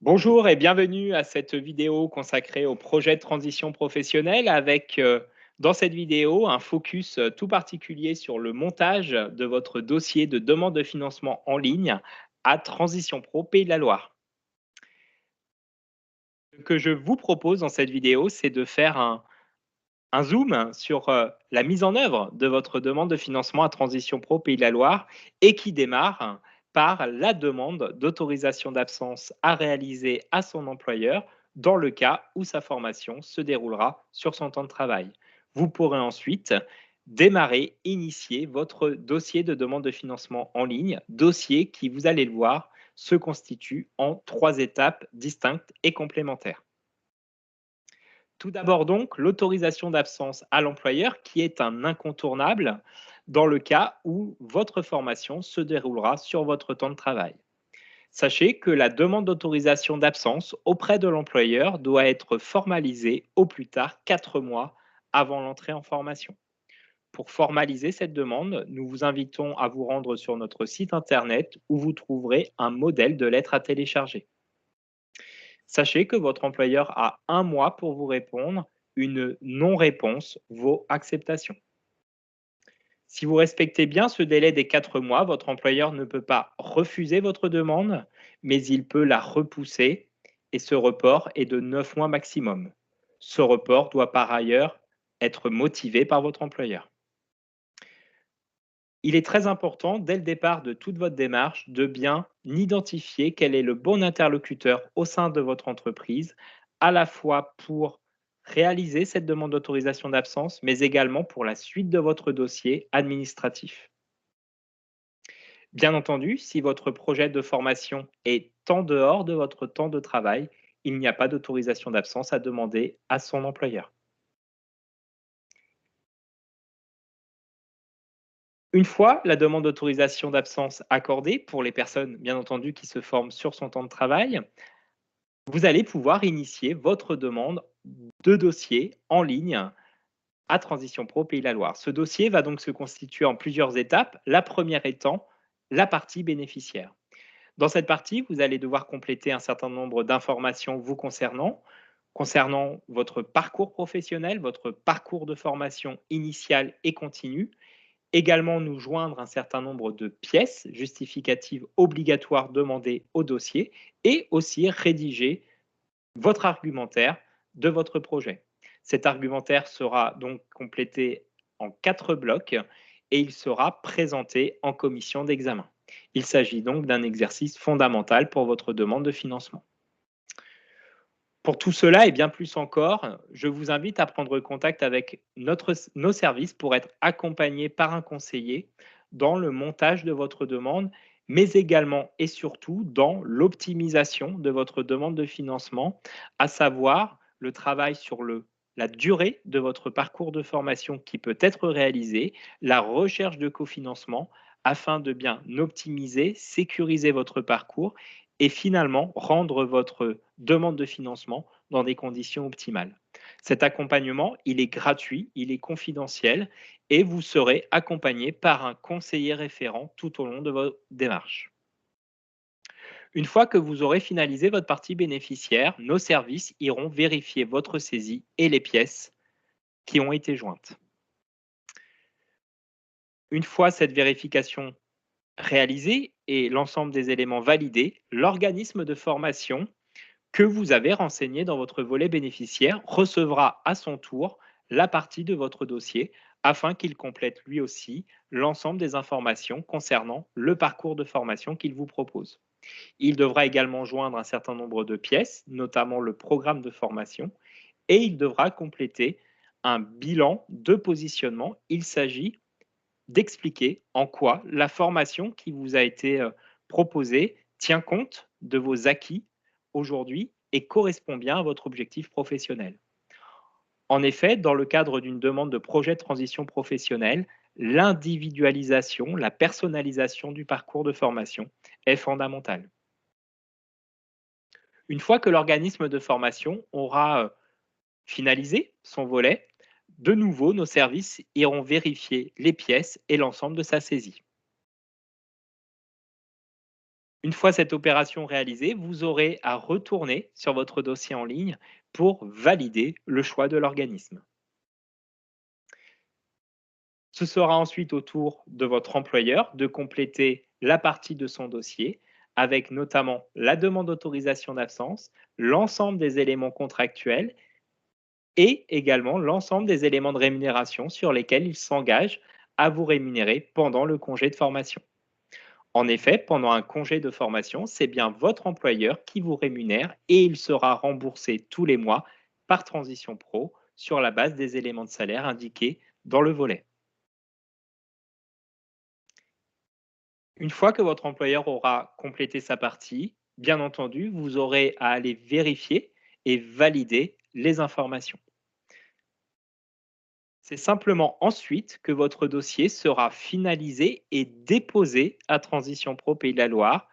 Bonjour et bienvenue à cette vidéo consacrée au projet de transition professionnelle avec, dans cette vidéo, un focus tout particulier sur le montage de votre dossier de demande de financement en ligne à Transition Pro Pays de la Loire. Ce que je vous propose dans cette vidéo, c'est de faire un zoom sur la mise en œuvre de votre demande de financement à Transition Pro Pays de la Loire et qui démarre par la demande d'autorisation d'absence à réaliser à son employeur dans le cas où sa formation se déroulera sur son temps de travail. Vous pourrez ensuite démarrer, initier votre dossier de demande de financement en ligne, dossier qui, vous allez le voir, se constitue en 3 étapes distinctes et complémentaires. Tout d'abord donc, l'autorisation d'absence à l'employeur qui est un incontournable dans le cas où votre formation se déroulera sur votre temps de travail. Sachez que la demande d'autorisation d'absence auprès de l'employeur doit être formalisée au plus tard 4 mois avant l'entrée en formation. Pour formaliser cette demande, nous vous invitons à vous rendre sur notre site internet où vous trouverez un modèle de lettre à télécharger. Sachez que votre employeur a 1 mois pour vous répondre. Une non-réponse vaut acceptation. Si vous respectez bien ce délai des 4 mois, votre employeur ne peut pas refuser votre demande, mais il peut la repousser et ce report est de 9 mois maximum. Ce report doit par ailleurs être motivé par votre employeur. Il est très important, dès le départ de toute votre démarche, de bien identifier quel est le bon interlocuteur au sein de votre entreprise, à la fois pour réaliser cette demande d'autorisation d'absence, mais également pour la suite de votre dossier administratif. Bien entendu, si votre projet de formation est en dehors de votre temps de travail, il n'y a pas d'autorisation d'absence à demander à son employeur. Une fois la demande d'autorisation d'absence accordée pour les personnes, bien entendu, qui se forment sur son temps de travail, vous allez pouvoir initier votre demande de dossier en ligne à Transition Pro Pays de la Loire. Ce dossier va donc se constituer en plusieurs étapes, la première étant la partie bénéficiaire. Dans cette partie, vous allez devoir compléter un certain nombre d'informations vous concernant votre parcours professionnel, votre parcours de formation initiale et continue, également nous joindre un certain nombre de pièces justificatives obligatoires demandées au dossier et aussi rédiger votre argumentaire de votre projet. Cet argumentaire sera donc complété en 4 blocs et il sera présenté en commission d'examen. Il s'agit donc d'un exercice fondamental pour votre demande de financement. Pour tout cela et bien plus encore, je vous invite à prendre contact avec nos services pour être accompagné par un conseiller dans le montage de votre demande, mais également et surtout dans l'optimisation de votre demande de financement, à savoir le travail sur la durée de votre parcours de formation qui peut être réalisé, la recherche de cofinancement, afin de bien optimiser, sécuriser votre parcours et finalement rendre votre demande de financement dans des conditions optimales. Cet accompagnement, il est gratuit, il est confidentiel et vous serez accompagné par un conseiller référent tout au long de votre démarche. Une fois que vous aurez finalisé votre partie bénéficiaire, nos services iront vérifier votre saisie et les pièces qui ont été jointes. Une fois cette vérification réalisée et l'ensemble des éléments validés, l'organisme de formation que vous avez renseigné dans votre volet bénéficiaire recevra à son tour la partie de votre dossier afin qu'il complète lui aussi l'ensemble des informations concernant le parcours de formation qu'il vous propose. Il devra également joindre un certain nombre de pièces, notamment le programme de formation, et il devra compléter un bilan de positionnement. Il s'agit d'expliquer en quoi la formation qui vous a été proposée tient compte de vos acquis aujourd'hui et correspond bien à votre objectif professionnel. En effet, dans le cadre d'une demande de projet de transition professionnelle, l'individualisation, la personnalisation du parcours de formation est fondamentale. Une fois que l'organisme de formation aura finalisé son volet, de nouveau, nos services iront vérifier les pièces et l'ensemble de sa saisie. Une fois cette opération réalisée, vous aurez à retourner sur votre dossier en ligne pour valider le choix de l'organisme. Ce sera ensuite au tour de votre employeur de compléter la partie de son dossier avec notamment la demande d'autorisation d'absence, l'ensemble des éléments contractuels et également l'ensemble des éléments de rémunération sur lesquels il s'engage à vous rémunérer pendant le congé de formation. En effet, pendant un congé de formation, c'est bien votre employeur qui vous rémunère et il sera remboursé tous les mois par Transition Pro sur la base des éléments de salaire indiqués dans le volet. Une fois que votre employeur aura complété sa partie, bien entendu, vous aurez à aller vérifier et valider les informations. C'est simplement ensuite que votre dossier sera finalisé et déposé à Transition Pro Pays de la Loire,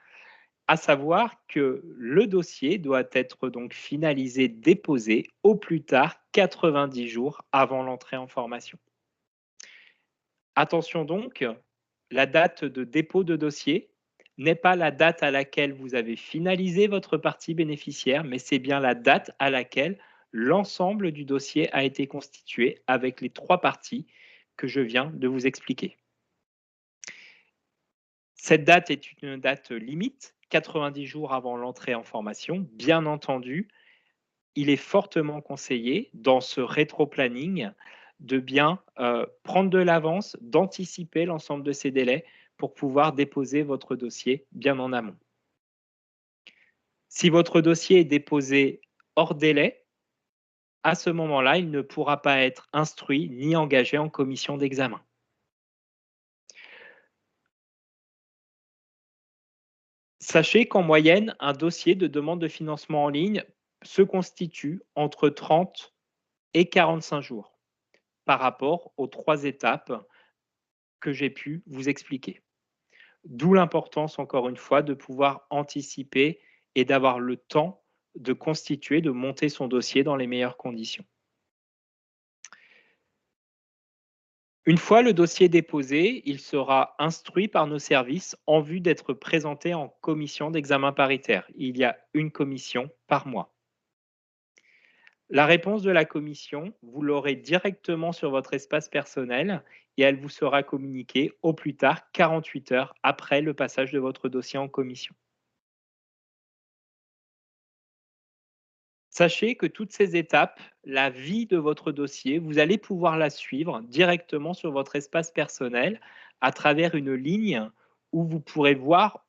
à savoir que le dossier doit être donc finalisé, déposé au plus tard 90 jours avant l'entrée en formation. Attention donc, la date de dépôt de dossier n'est pas la date à laquelle vous avez finalisé votre partie bénéficiaire, mais c'est bien la date à laquelle l'ensemble du dossier a été constitué avec les 3 parties que je viens de vous expliquer. Cette date est une date limite, 90 jours avant l'entrée en formation. Bien entendu, il est fortement conseillé dans ce rétro-planning de bien prendre de l'avance, d'anticiper l'ensemble de ces délais pour pouvoir déposer votre dossier bien en amont. Si votre dossier est déposé hors délai, à ce moment-là, il ne pourra pas être instruit ni engagé en commission d'examen. Sachez qu'en moyenne, un dossier de demande de financement en ligne se constitue entre 30 et 45 jours par rapport aux 3 étapes que j'ai pu vous expliquer. D'où l'importance, encore une fois, de pouvoir anticiper et d'avoir le temps de constituer, de monter son dossier dans les meilleures conditions. Une fois le dossier déposé, il sera instruit par nos services en vue d'être présenté en commission d'examen paritaire. Il y a une commission par mois. La réponse de la commission, vous l'aurez directement sur votre espace personnel et elle vous sera communiquée au plus tard 48 heures après le passage de votre dossier en commission. Sachez que toutes ces étapes, la vie de votre dossier, vous allez pouvoir la suivre directement sur votre espace personnel à travers une ligne où vous pourrez voir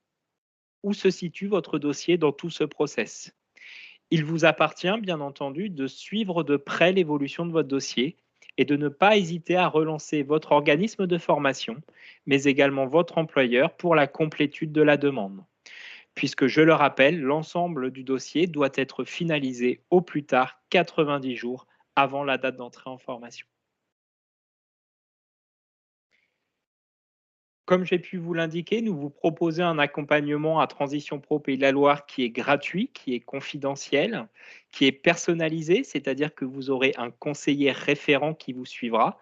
où se situe votre dossier dans tout ce process. Il vous appartient, bien entendu, de suivre de près l'évolution de votre dossier et de ne pas hésiter à relancer votre organisme de formation, mais également votre employeur pour la complétude de la demande. Puisque, je le rappelle, l'ensemble du dossier doit être finalisé au plus tard 90 jours avant la date d'entrée en formation. Comme j'ai pu vous l'indiquer, nous vous proposons un accompagnement à Transition Pro Pays de la Loire qui est gratuit, qui est confidentiel, qui est personnalisé, c'est-à-dire que vous aurez un conseiller référent qui vous suivra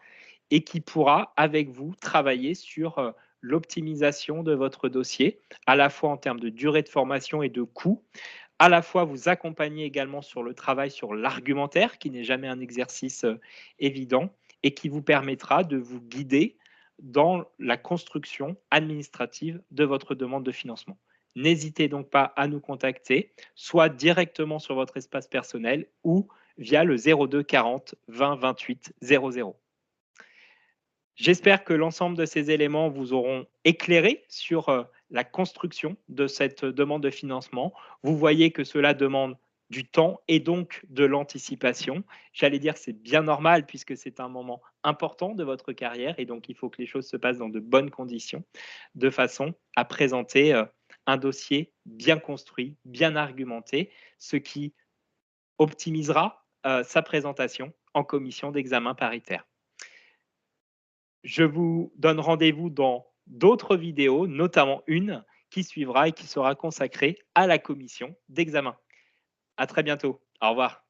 et qui pourra, avec vous, travailler sur l'optimisation de votre dossier, à la fois en termes de durée de formation et de coût, à la fois vous accompagner également sur le travail sur l'argumentaire, qui n'est jamais un exercice évident, et qui vous permettra de vous guider dans la construction administrative de votre demande de financement. N'hésitez donc pas à nous contacter, soit directement sur votre espace personnel ou via le 02 40 20 28 00. J'espère que l'ensemble de ces éléments vous auront éclairé sur la construction de cette demande de financement. Vous voyez que cela demande du temps et donc de l'anticipation. J'allais dire c'est bien normal puisque c'est un moment important de votre carrière et donc il faut que les choses se passent dans de bonnes conditions de façon à présenter un dossier bien construit, bien argumenté, ce qui optimisera sa présentation en commission d'examen paritaire. Je vous donne rendez-vous dans d'autres vidéos, notamment une qui suivra et qui sera consacrée à la commission d'examen. À très bientôt. Au revoir.